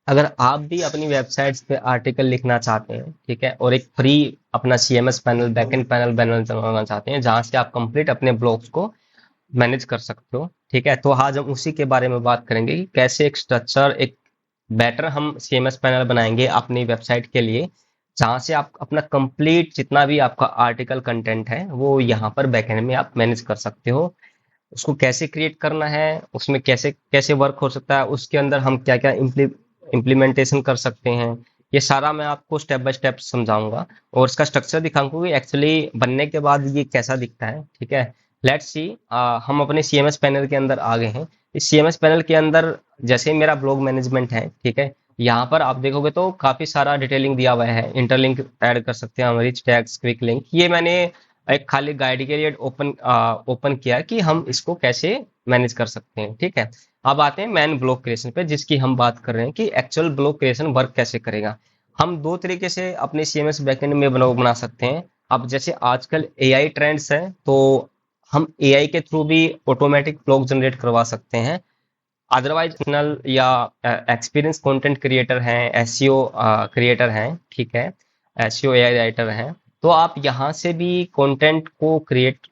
अगर आप भी अपनी वेबसाइट्स पे आर्टिकल लिखना चाहते हैं, ठीक है, और एक फ्री अपना सीएमएस पैनल, बैकएंड पैनल बनाना चाहते हैं जहां से आप कंप्लीट अपने ब्लॉग्स को मैनेज कर सकते हो, ठीक है, तो आज हम उसी के बारे में बात करेंगे कि कैसे एक स्ट्रक्चर, एक बेटर हम सीएमएस पैनल बनाएंगे अपनी वेबसाइट के लिए, जहां से आप अपना कंप्लीट जितना भी आपका आर्टिकल कंटेंट है वो यहाँ पर बैकएंड में आप मैनेज कर सकते हो। उसको कैसे क्रिएट करना है, उसमें कैसे कैसे वर्क हो सकता है, उसके अंदर हम क्या क्या इम्प्लीमेंटेशन कर सकते हैं, ये सारा मैं आपको स्टेप बाय स्टेप समझाऊंगा और इसका स्ट्रक्चर दिखाऊंगा कि एक्चुअली बनने के बाद ये कैसा दिखता है, ठीक है। लेट्स सी, हम अपने सीएमएस पैनल के अंदर आ गए हैं। इस सीएमएस पैनल के अंदर जैसे मेरा ब्लॉग मैनेजमेंट है, ठीक है, यहाँ पर आप देखोगे तो काफी सारा डिटेलिंग दिया हुआ है, इंटरलिंक ऐड कर सकते हैं हम, रिच टैग्स, क्विक लिंक, ये मैंने एक खाली गाइड के लिए ओपन किया कि हम इसको कैसे मैनेज कर सकते हैं, ठीक है। अब आते हैं मैन ब्लॉक क्रिएशन पे, जिसकी हम बात कर रहे हैं कि एक्चुअल ब्लॉक क्रिएशन वर्क कैसे करेगा। हम दो तरीके से अपने सीएमएस बैकएंड में ब्लॉग बना सकते हैं। अब जैसे आजकल एआई ट्रेंड्स है, तो हम एआई के थ्रू भी ऑटोमेटिक ब्लॉग जनरेट करवा सकते हैं। अदरवाइज पर्सनल या एक्सपीरियंस कंटेंट क्रिएटर हैं, एसईओ क्रिएटर हैं, ठीक है, एसईओ एआई राइटर हैं, तो आप यहाँ से भी कंटेंट को क्रिएट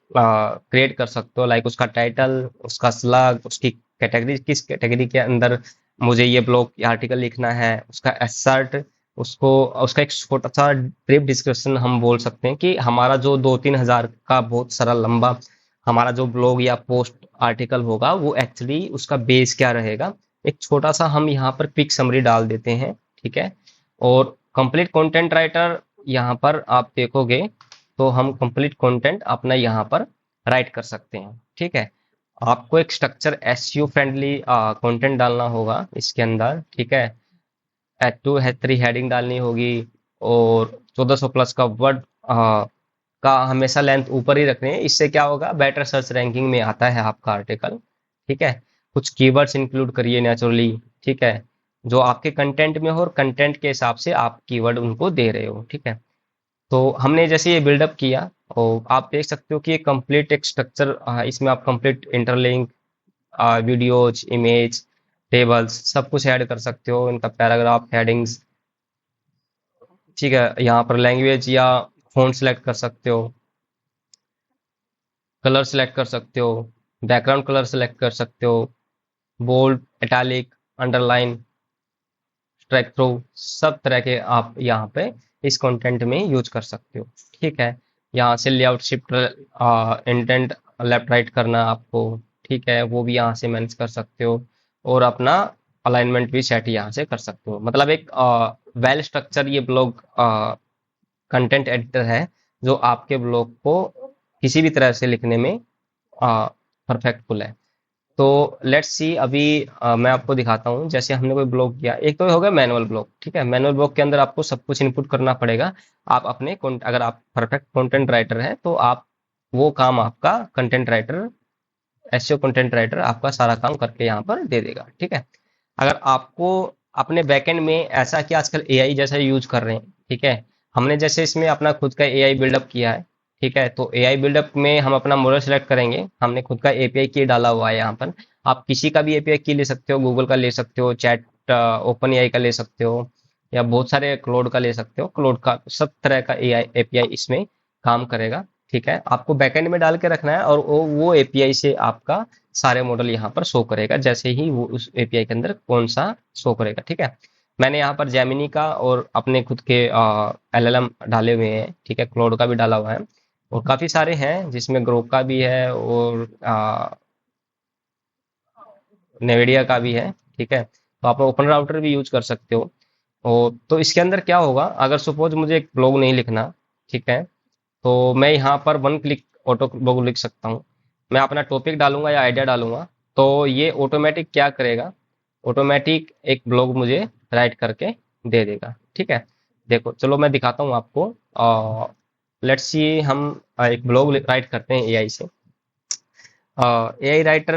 कर सकते हो, लाइक उसका टाइटल, उसका स्लग, उसकी कैटेगरी, किस कैटेगरी के अंदर मुझे ये ब्लॉग आर्टिकल लिखना है, उसका एसर्ट, उसको उसका एक छोटा सा ब्रीफ डिस्क्रिप्शन हम बोल सकते हैं कि हमारा जो 2-3 हजार का बहुत सारा लंबा हमारा जो ब्लॉग या पोस्ट आर्टिकल होगा वो एक्चुअली उसका बेस क्या रहेगा, एक छोटा सा हम यहाँ पर क्विक समरी डाल देते हैं, ठीक है। और कंप्लीट कंटेंट राइटर, यहाँ पर आप देखोगे तो हम कंप्लीट कंटेंट अपना यहाँ पर राइट कर सकते हैं, ठीक है। आपको एक स्ट्रक्चर एसईओ फ्रेंडली कंटेंट डालना होगा इसके अंदर, ठीक है। एच टू है 3 हेडिंग डालनी होगी, और 1400 प्लस का वर्ड का हमेशा लेंथ ऊपर ही रखने हैं। इससे क्या होगा, बेटर सर्च रैंकिंग में आता है आपका आर्टिकल, ठीक है। कुछ कीवर्ड्स इंक्लूड करिए नेचुरली, ठीक है, जो आपके कंटेंट में हो और कंटेंट के हिसाब से आप कीवर्ड उनको दे रहे हो, ठीक है। तो हमने जैसे ये बिल्डअप किया, और आप देख सकते हो कि ये कंप्लीट एक स्ट्रक्चर, इसमें आप complete interlink, videos, image, tables सब कुछ ऐड कर सकते हो, इनका पैराग्राफ, हेडिंग्स, ठीक है। यहाँ पर लैंग्वेज या फ़ॉन्ट सेलेक्ट कर सकते हो, कलर सेलेक्ट कर सकते हो, बैकग्राउंड कलर सेलेक्ट कर सकते हो, bold, italic, underline, strike through, सब तरह के आप यहाँ पे इस कंटेंट में यूज कर सकते हो, ठीक है। यहाँ से layout shift indent left right करना आपको, ठीक है, वो भी यहाँ से मैनेज कर सकते हो, और अपना अलाइनमेंट भी सेट यहाँ से कर सकते हो। मतलब एक वेल स्ट्रक्चर ये ब्लॉग कंटेंट एडिटर है, जो आपके ब्लॉग को किसी भी तरह से लिखने में परफेक्टफुल है। तो लेट्स सी, अभी मैं आपको दिखाता हूँ। जैसे हमने कोई ब्लॉग किया, एक तो ये हो गया मैनुअल ब्लॉग, ठीक है। मैनुअल ब्लॉग के अंदर आपको सब कुछ इनपुट करना पड़ेगा। आप अपने अगर आप परफेक्ट कंटेंट राइटर हैं तो आप वो काम आपका content writer, SEO content writer आपका सारा काम करके यहाँ पर दे देगा, ठीक है। अगर आपको अपने बैकएंड में ऐसा कि आजकल एआई जैसा यूज कर रहे हैं, ठीक है, हमने जैसे इसमें अपना खुद का एआई बिल्डअप किया है, ठीक है, तो एआई बिल्डअप में हम अपना मॉडल सेलेक्ट करेंगे, हमने खुद का एपीआई की डाला हुआ है यहाँ पर। आप किसी का भी एपीआई की ले सकते हो, गूगल का ले सकते हो, चैट ओपन एआई का ले सकते हो, या बहुत सारे क्लोड का ले सकते हो, क्लोड का सब तरह का एआई एपीआई इसमें काम करेगा, ठीक है। आपको बैकएंड में डाल के रखना है, और वो एपीआई से आपका सारे मॉडल यहाँ पर शो करेगा, जैसे ही वो उस एपीआई के अंदर कौन सा शो करेगा, ठीक है। मैंने यहाँ पर जेमिनी का और अपने खुद के एलएलएम डाले हुए हैं, ठीक है, क्लोड का भी डाला हुआ है, और काफी सारे हैं जिसमें ग्रोक का भी है, और नेविडिया का भी है, ठीक है। तो आप ओपन राउटर भी यूज कर सकते हो। और तो इसके अंदर क्या होगा, अगर सपोज मुझे एक ब्लॉग नहीं लिखना, ठीक है, तो मैं यहाँ पर वन क्लिक ऑटो ब्लॉग लिख सकता हूँ। मैं अपना टॉपिक डालूंगा या आइडिया डालूंगा, तो ये ऑटोमेटिक क्या करेगा, ऑटोमेटिक एक ब्लॉग मुझे राइट करके दे देगा, ठीक है। देखो चलो मैं दिखाता हूँ आपको। लेट्स सी, हम एक ब्लॉग राइट करते हैं एआई से। एआई राइटर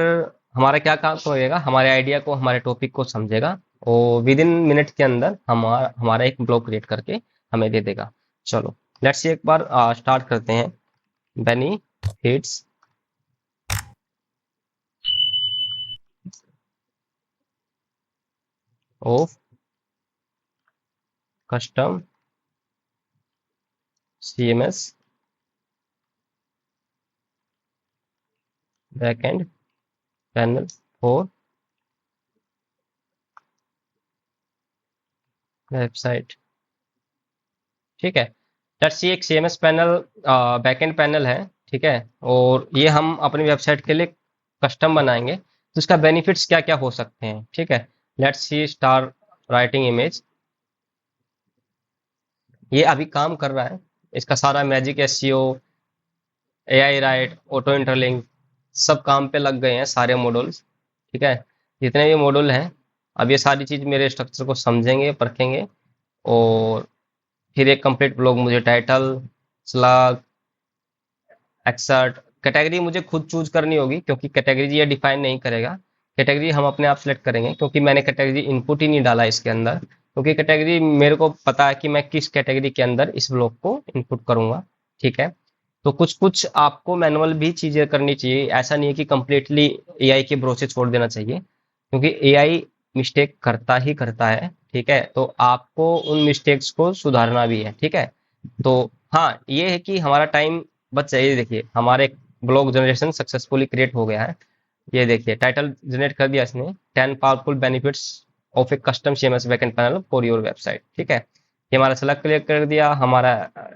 हमारा क्या काम करेगा, हमारे आइडिया को, हमारे टॉपिक को समझेगा, और विद इन मिनट के अंदर हमारा हमारा एक ब्लॉग क्रिएट करके हमें दे देगा। चलो लेट्स सी, एक बार स्टार्ट करते हैं। Benefits of custom CMS backend panel for website. ठीक है, लेट्स सी एक CMS पैनल बैकएंड पैनल है। ठीक है, और ये हम अपनी वेबसाइट के लिए कस्टम बनाएंगे, तो इसका बेनिफिट्स क्या क्या हो सकते हैं। ठीक है, let's see star writing image, ये अभी काम कर रहा है। इसका सारा magic SEO, AI right, auto interlink सब काम पे लग गए हैं सारे मॉड्यूल्स। ठीक है, जितने भी मॉड्यूल हैं, अब ये सारी चीज मेरे स्ट्रक्चर को समझेंगे, परखेंगे, और फिर एक कंप्लीट ब्लॉग मुझे टाइटल, स्लग, एक्सर्ट, कैटेगरी मुझे खुद चूज करनी होगी, क्योंकि कैटेगरी ये डिफाइन नहीं करेगा। कैटेगरी हम अपने आप सेलेक्ट करेंगे, क्योंकि मैंने कैटेगरी इनपुट ही नहीं डाला इसके अंदर, क्योंकि कैटेगरी मेरे को पता है कि मैं किस कैटेगरी के अंदर इस ब्लॉग को इनपुट करूंगा। ठीक है, तो कुछ कुछ आपको मैनुअल भी चीजें करनी चाहिए, ऐसा नहीं है कि कंप्लीटली AI के भरोसे छोड़ देना चाहिए, क्योंकि AI मिस्टेक करता ही करता है। ठीक है, तो आपको उन मिस्टेक्स को सुधारना भी है। ठीक है, तो हाँ, ये है कि हमारा टाइम बच जाए। ये देखिए, हमारे ब्लॉग जनरेशन सक्सेसफुली क्रिएट हो गया है। ये देखिए, टाइटल जनरेट कर दिया इसने, 10 powerful benefits of A custom CMS backend panel for your website. ठीक है, ये हमारा सेलेक्ट क्रिएट कर दिया, हमारा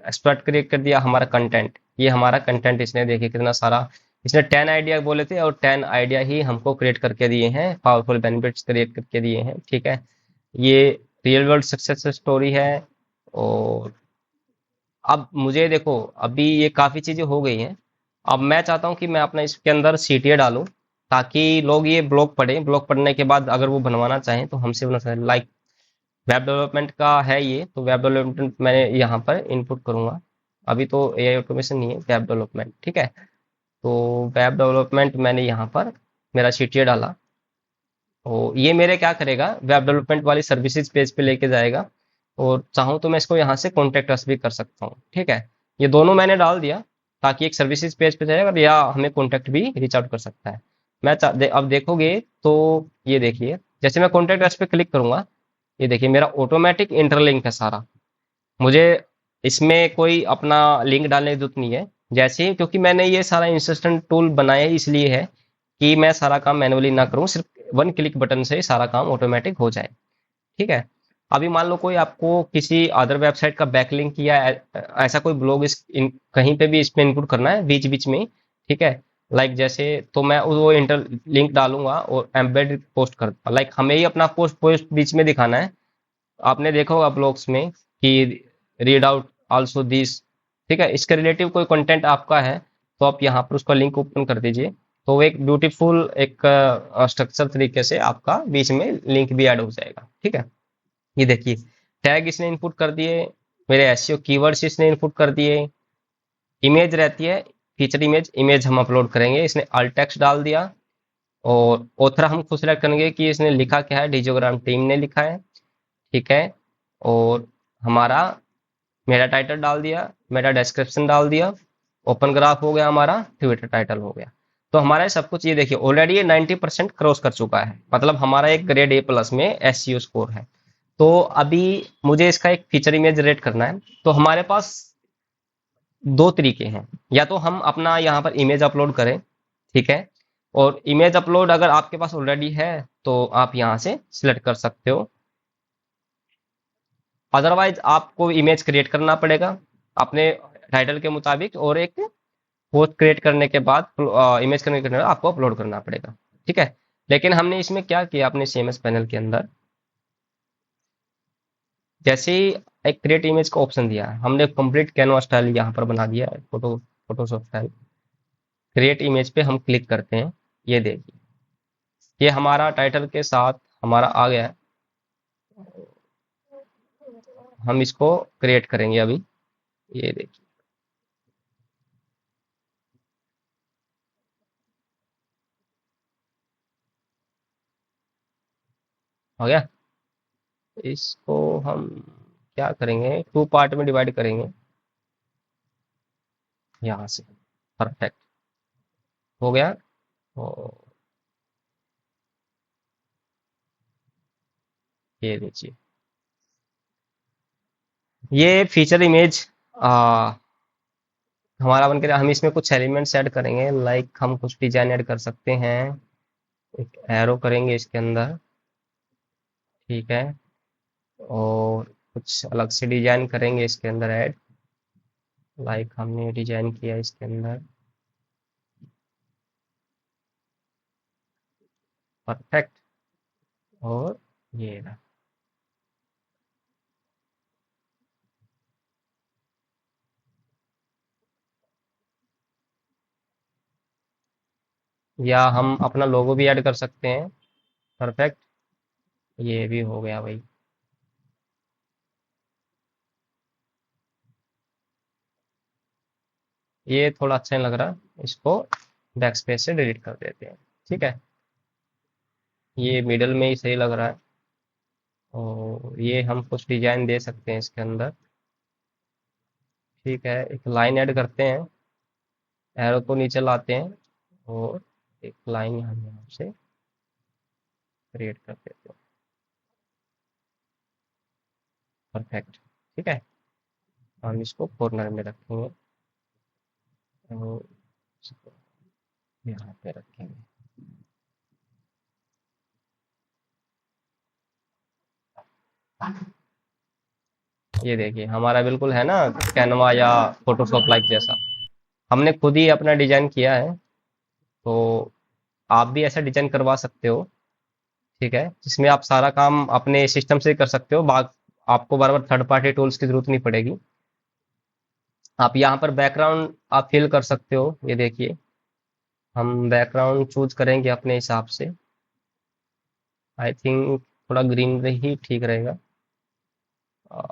एक्सपर्ट क्रिएट कर दिया, हमारा कंटेंट, ये हमारा कंटेंट इसने देखिए कितना सारा, इसने 10 आइडिया बोले थे, और 10 आइडिया ही हमको क्रिएट करके दिए हैं, पावरफुल बेनिफिट्स क्रिएट करके दिए हैं। ठीक है, ये रियल वर्ल्ड सक्सेस स्टोरी है। और अब मुझे देखो, अभी ये काफी चीजें हो गई हैं। अब मैं चाहता हूँ कि मैं अपना इसके अंदर CTA डालूं, ताकि लोग ये ब्लॉग पढ़ें, ब्लॉग पढ़ने के बाद अगर वो बनवाना चाहें तो हमसे बना सकते। लाइक वेब डेवलपमेंट का है ये, तो वेब डेवलपमेंट मैंने यहाँ पर इनपुट करूंगा। अभी तो AI ऑटोमेशन नहीं है, वेब डेवलपमेंट। ठीक है, तो वेब डेवलपमेंट मैंने यहाँ पर मेरा CTA डाला, तो ये मेरे क्या करेगा, वेब डेवलपमेंट वाली सर्विसेज पेज पे लेके जाएगा, और चाहूँ तो मैं इसको यहाँ से कॉन्टेक्ट अस भी कर सकता हूँ। ठीक है, ये दोनों मैंने डाल दिया, ताकि एक सर्विसेज पेज पे जाएगा या हमें कॉन्टेक्ट भी रीच आउट कर सकता है। अब देखोगे तो ये देखिए, जैसे मैं कॉन्टेक्ट अस पे क्लिक करूंगा, ये देखिए मेरा ऑटोमेटिक इंटरलिंक है सारा। मुझे इसमें कोई अपना लिंक डालने की जरूरत नहीं है। जैसे ही, क्योंकि मैंने ये सारा इंसिस्टेंट टूल बनाया ही इसलिए है कि मैं सारा काम मैनुअली ना करूं, सिर्फ वन क्लिक बटन से सारा काम ऑटोमेटिक हो जाए। ठीक है, अभी मान लो कोई आपको किसी अदर वेबसाइट का बैकलिंक या ऐसा कोई ब्लॉग कहीं पे भी इसमें इनपुट करना है बीच बीच में। ठीक है, लाइक जैसे, तो मैं वो इंटर लिंक डालूंगा और एम्बेड पोस्ट कर, लाइक हमें ही अपना पोस्ट पोस्ट बीच में दिखाना है। आपने देखा होगा ब्लॉग्स में कि रीड आउट आल्सो दिस। ठीक है, इसके रिलेटिव कोई कंटेंट आपका है, तो आप यहाँ पर उसका लिंक ओपन कर दीजिए, तो वो एक ब्यूटीफुल एक स्ट्रक्चर तरीके से आपका बीच में लिंक भी ऐड हो जाएगा। ठीक है, ये देखिए, टैग इसने इनपुट कर दिए, मेरे SEO कीवर्ड्स इसने इनपुट कर दिए, इमेज रहती है, फीचर इमेज, इमेज हम अपलोड करेंगे, इसने अल्ट टेक्स्ट डाल दिया, और ऑथर हम खुद सेलेक्ट करेंगे कि इसने लिखा क्या है, डिजियोग्राम टीम ने लिखा है। ठीक है, और हमारा, मेरा टाइटल डाल दिया, मेरा डिस्क्रिप्शन डाल दिया, ओपन ग्राफ हो गया, हमारा ट्विटर टाइटल हो गया। तो हमारा ये सब कुछ, ये देखिए ऑलरेडी ये 90% क्रॉस कर चुका है, मतलब हमारा एक ग्रेड A+ में SEO स्कोर है। तो अभी मुझे इसका एक फीचर इमेज जनरेट करना है, तो हमारे पास दो तरीके हैं, या तो हम अपना यहाँ पर इमेज अपलोड करें। ठीक है, और इमेज अपलोड अगर आपके पास ऑलरेडी है तो आप यहाँ से सिलेक्ट कर सकते हो, अदरवाइज आपको इमेज क्रिएट करना पड़ेगा अपने टाइटल के मुताबिक, और एक पोस्ट क्रिएट करने के बाद, इमेज करने के बाद आपको अपलोड करना पड़ेगा। ठीक है, लेकिन हमने इसमें क्या किया, अपने CMS पैनल के अंदर जैसे ही एक क्रिएट इमेज का ऑप्शन दिया है, हमने कंप्लीट कैनवा स्टाइल यहाँ पर बना दिया है, फोटोशॉप स्टाइल। क्रिएट इमेज पे हम क्लिक करते हैं, ये देखिए, ये हमारा टाइटल के साथ हमारा आ गया है। हम इसको क्रिएट करेंगे अभी, ये देखिए, हो गया। इसको हम क्या करेंगे, टू पार्ट में डिवाइड करेंगे, यहाँ से, परफेक्ट हो गया। और ये देखिए, ये फीचर इमेज हमारा बन कर हम इसमें कुछ एलिमेंट्स ऐड करेंगे, लाइक हम कुछ डिजाइन ऐड कर सकते हैं। एक एरो करेंगे इसके अंदर, ठीक है, और कुछ अलग से डिजाइन करेंगे इसके अंदर ऐड, लाइक हमने डिजाइन किया इसके अंदर। परफेक्ट। और ये रहा। या हम अपना लोगो भी ऐड कर सकते हैं। परफेक्ट। ये भी हो गया भाई। ये थोड़ा अच्छा नहीं लग रहा, इसको बैक स्पेस से डिलीट कर देते हैं। ठीक है, ये मिडल में ही सही लग रहा है। और ये हम कुछ डिजाइन दे सकते हैं इसके अंदर। ठीक है, एक लाइन ऐड करते हैं, एरो को नीचे लाते हैं और एक लाइन हम यहाँ से क्रिएट कर देते हैं। परफेक्ट। ठीक है, हम इसको कॉर्नर में रखेंगे और इसको यहाँ पे रखेंगे। ये देखिए हमारा बिल्कुल है ना, कैनवा या फोटोशॉप लाइक जैसा। हमने खुद ही अपना डिजाइन किया है, तो आप भी ऐसा डिजाइन करवा सकते हो। ठीक है, जिसमें आप सारा काम अपने सिस्टम से कर सकते हो, आपको बार बार थर्ड पार्टी टूल्स की जरूरत नहीं पड़ेगी। आप यहाँ पर बैकग्राउंड आप फिल कर सकते हो। ये देखिए, हम बैकग्राउंड चूज करेंगे अपने हिसाब से। आई थिंक थोड़ा ग्रीन ही ठीक रहेगा। आ,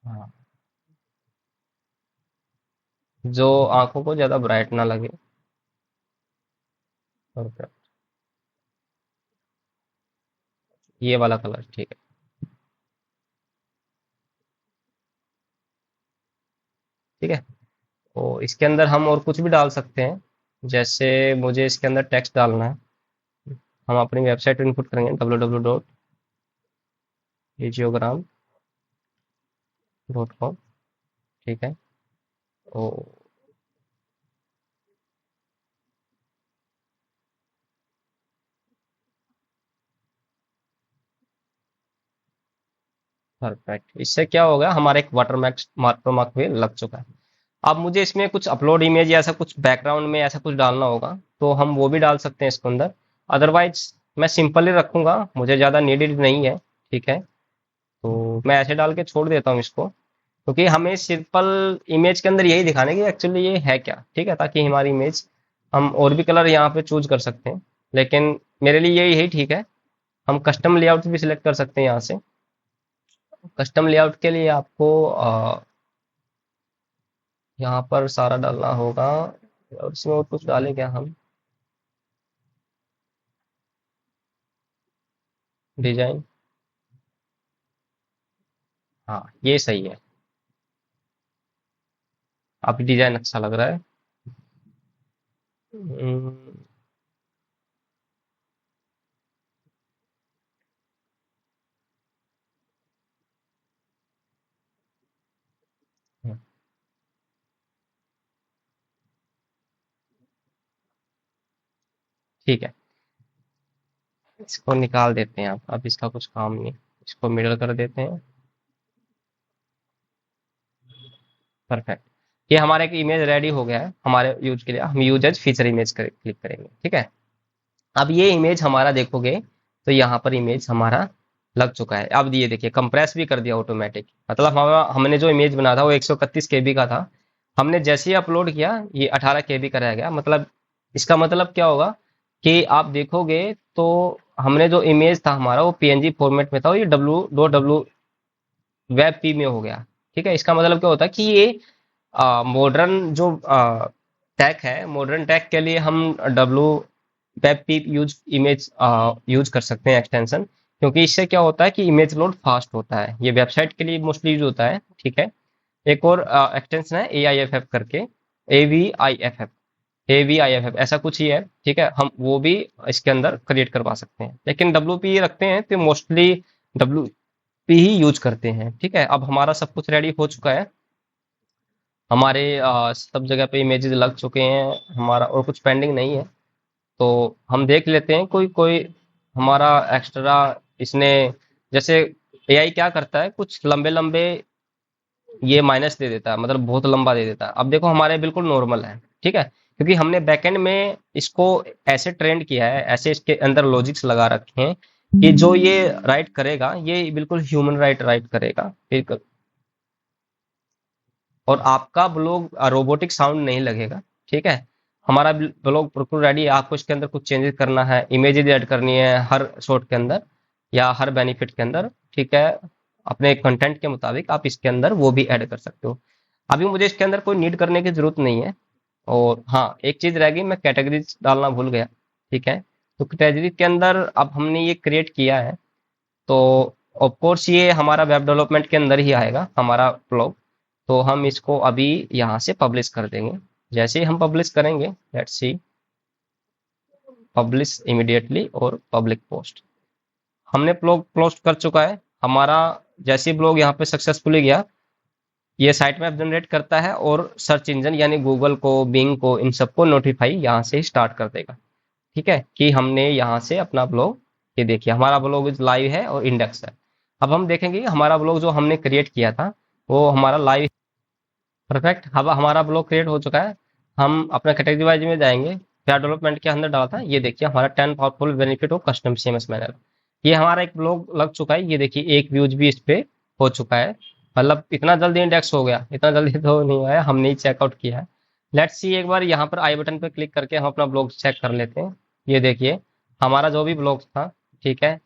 हाँ, जो आंखों को ज्यादा ब्राइट ना लगे। परफेक्ट। ये वाला कलर ठीक है। ठीक है, तो इसके अंदर हम और कुछ भी डाल सकते हैं। जैसे मुझे इसके अंदर टेक्स्ट डालना है, हम अपनी वेबसाइट इनपुट करेंगे www.angiogram.com। ठीक है, तो परफेक्ट। इससे क्या होगा, हमारा एक वाटरमार्क भी लग चुका है। अब मुझे इसमें कुछ अपलोड इमेज या ऐसा कुछ बैकग्राउंड में ऐसा कुछ डालना होगा, तो हम वो भी डाल सकते हैं इसके अंदर। अदरवाइज मैं सिंपल ही रखूंगा, मुझे ज़्यादा नीडेड नहीं है। ठीक है, तो मैं ऐसे डाल के छोड़ देता हूँ इसको, क्योंकि हमें सिंपल इमेज के अंदर यही दिखाने की एक्चुअली ये है क्या। ठीक है, ताकि हमारी इमेज, हम और भी कलर यहाँ पे चूज कर सकते हैं, लेकिन मेरे लिए यही ठीक है। हम कस्टम लेआउट भी सिलेक्ट कर सकते हैं यहाँ से। कस्टम लेआउट के लिए आपको यहाँ पर सारा डालना होगा, और इसमें और कुछ डालें क्या हम? डिजाइन, हाँ ये सही है। अब डिजाइन अच्छा लग रहा है। हम्म, ठीक है, इसको निकाल देते हैं। अब इसका कुछ काम नहीं, इसको मिडल कर देते हैं। परफेक्ट। ये हमारा एक इमेज रेडी हो गया है हमारे यूज के लिए। हम use as feature image click करेंगे। ठीक है, अब ये इमेज हमारा देखोगे तो यहाँ पर इमेज हमारा लग चुका है। अब ये देखिए कंप्रेस भी कर दिया ऑटोमेटिक, मतलब हमने जो इमेज बना था वो 131 केबी का था। हमने जैसे ही अपलोड किया ये 18 केबी का रह गया। मतलब इसका मतलब क्या होगा कि आप देखोगे तो हमने जो इमेज था हमारा वो पीएनजी फॉर्मेट में था, और ये डब्ल्यू वेब पी में हो गया। ठीक है, इसका मतलब क्या होता है कि ये मॉडर्न जो टैग है, मॉडर्न टैग के लिए हम डब्ल्यू वेब पीप यूज कर सकते हैं एक्सटेंशन, क्योंकि इससे क्या होता है कि इमेज लोड फास्ट होता है। ये वेबसाइट के लिए मोस्टली यूज होता है। ठीक है, एक और एक्सटेंशन है ए आई एफ एफ करके, A V I F F ऐसा कुछ ही है। ठीक है, हम वो भी इसके अंदर क्रिएट करवा सकते हैं, लेकिन डब्ल्यू पी रखते हैं तो मोस्टली डब्ल्यू पे ही यूज करते हैं। ठीक है, अब हमारा सब कुछ रेडी हो चुका है, हमारे सब जगह पे इमेजेस लग चुके हैं हमारा, और कुछ पेंडिंग नहीं है। तो हम देख लेते हैं कोई कोई हमारा एक्स्ट्रा इसने, जैसे एआई क्या करता है, कुछ लंबे लंबे ये माइनस दे देता है, मतलब बहुत लंबा दे देता है। अब देखो हमारे बिल्कुल नॉर्मल है, ठीक है, क्योंकि हमने बैकएंड में इसको ऐसे ट्रेंड किया है, ऐसे इसके अंदर लॉजिक्स लगा रखे हैं कि जो ये राइट करेगा ये बिल्कुल ह्यूमन राइट करेगा बिल्कुल। और आपका ब्लॉग रोबोटिक साउंड नहीं लगेगा। ठीक है, हमारा ब्लॉग बिल्कुल रेडी है। आपको इसके अंदर कुछ चेंजेस करना है, इमेजेस ऐड करनी है हर शॉट के अंदर या हर बेनिफिट के अंदर, ठीक है, अपने कंटेंट के मुताबिक आप इसके अंदर वो भी ऐड कर सकते हो। अभी मुझे इसके अंदर कोई नीड करने की जरूरत नहीं है। और हाँ, एक चीज रह गई, मैं कैटेगरीज डालना भूल गया। ठीक है, तो कैटेगरी के अंदर अब हमने ये क्रिएट किया है, तो ऑफ कोर्स ये हमारा वेब डेवलपमेंट के अंदर ही आएगा हमारा ब्लॉग। तो हम इसको अभी यहाँ से पब्लिश कर देंगे। जैसे ही हम पब्लिश करेंगे, लेट्स सी, पब्लिश इमीडिएटली और पब्लिक पोस्ट, हमने ब्लॉग पोस्ट कर चुका है हमारा। जैसे ही ब्लॉग यहाँ पे सक्सेसफुली गया, ये साइट मैप जनरेट करता है और सर्च इंजन यानी गूगल को, बिंग को, इन सबको नोटिफाई यहाँ से स्टार्ट कर देगा। ठीक है, कि हमने यहाँ से अपना ब्लॉग, ये देखिए हमारा ब्लॉग लाइव है और इंडेक्स है। अब हम देखेंगे हमारा ब्लॉग जो हमने क्रिएट किया था वो हमारा लाइव। परफेक्ट, अब हमारा ब्लॉग क्रिएट हो चुका है। हम अपना कैटेगरी वाइज में जाएंगे, क्या डेवलपमेंट के अंदर डाला था, ये देखिए हमारा 10 powerful benefit of custom CMS manner. ये हमारा एक ब्लॉग लग चुका है, ये देखिए एक व्यूज भी इस पे हो चुका है। मतलब इतना जल्दी इंडेक्स हो गया, इतना जल्दी तो नहीं आया, हमने ही चेकआउट किया है। लेट्स सी, एक बार यहाँ पर आई बटन पे क्लिक करके हम अपना ब्लॉग चेक कर लेते हैं। ये देखिए हमारा जो भी ब्लॉग था, ठीक है,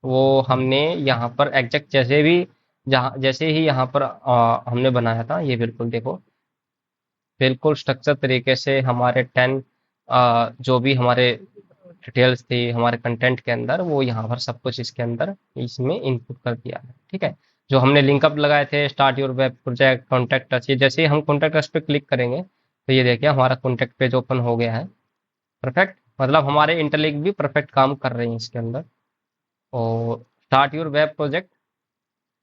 वो हमने यहाँ पर एग्जैक्ट जैसे भी, जहाँ जैसे ही यहाँ पर हमने बनाया था, ये बिल्कुल देखो, बिल्कुल स्ट्रक्चर तरीके से हमारे 10 जो भी हमारे डिटेल्स थी हमारे कंटेंट के अंदर, वो यहाँ पर सब कुछ इसके अंदर इसमें इनपुट कर दिया है। ठीक है, जो हमने लिंकअप लगाए थे, start your web project, contact us, ये जैसे ही हम कॉन्टैक्ट अस पे क्लिक करेंगे तो ये देखिए हमारा कॉन्टैक्ट पेज ओपन हो गया है। परफेक्ट, मतलब हमारे इंटरलिंक भी परफेक्ट काम कर रहे हैं इसके अंदर। और स्टार्ट योर वेब प्रोजेक्ट,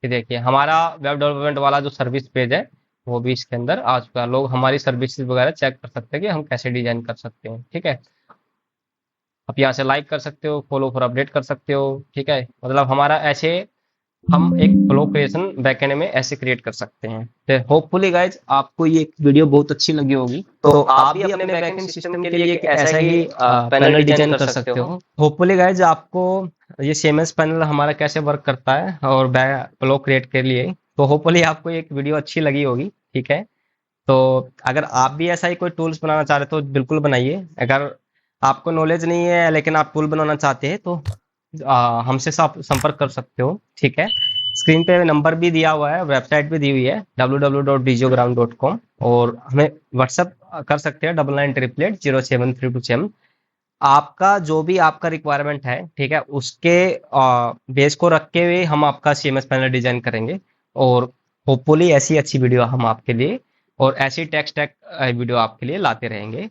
ये देखिए हमारा वेब डेवलपमेंट वाला जो सर्विस पेज है वो भी इसके अंदर आ चुका है। लोग हमारी सर्विसेज वगैरह चेक कर सकते हैं कि हम कैसे डिजाइन कर सकते हैं। ठीक है, आप यहाँ से लाइक कर सकते हो, फॉलो फॉर अपडेट कर सकते हो। ठीक है, मतलब हमारा ऐसे हम एक ब्लॉग क्रिएशन बैकएंड में ऐसे क्रिएट कर सकते हैं। तो होपफुली गाइज आपको ये एक वीडियो बहुत अच्छी लगी होगी, तो आप भी अपने बैकएंड सिस्टम के लिए एक ऐसा ही पैनल डिजाइन कर सकते हो। होपफुली गाइज आपको ये सीएमएस पैनल हमारा कैसे वर्क करता है और ब्लॉग क्रिएट के लिए, तो होपफुली आपको एक वीडियो अच्छी लगी होगी। ठीक है, तो अगर आप भी ऐसा ही कोई टूल्स बनाना चाह रहे हो तो बिल्कुल बनाइए। अगर आपको नॉलेज नहीं है लेकिन आप टूल बनाना चाहते हैं तो हमसे संपर्क कर सकते हो। ठीक है, स्क्रीन पे नंबर भी दिया हुआ है, वेबसाइट भी दी हुई है www.digiograph.com, और हमें व्हाट्सअप कर सकते हैं 9988087327। आपका जो भी आपका रिक्वायरमेंट है, ठीक है, उसके बेस को रख के हुए हम आपका सीएमएस पैनल डिजाइन करेंगे। और होपफुली ऐसी अच्छी वीडियो हम आपके लिए और ऐसी टेक स्टैक वीडियो आपके लिए लाते रहेंगे।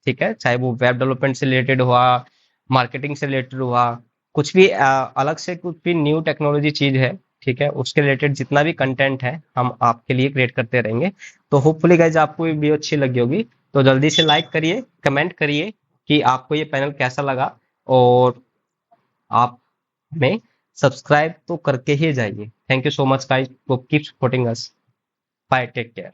ठीक है, चाहे वो वेब डेवलपमेंट से रिलेटेड हुआ, मार्केटिंग से रिलेटेड हुआ, कुछ भी अलग से कुछ भी न्यू टेक्नोलॉजी चीज है, ठीक है, उसके रिलेटेड जितना भी कंटेंट है हम आपके लिए क्रिएट करते रहेंगे। तो होपफुली गाइज आपको ये वीडियो अच्छी लगी होगी, तो जल्दी से लाइक करिए, कमेंट करिए कि आपको ये पैनल कैसा लगा, और आप हमें सब्सक्राइब तो करके ही जाइए। Thank you so much guys for keep supporting us. Bye, take care.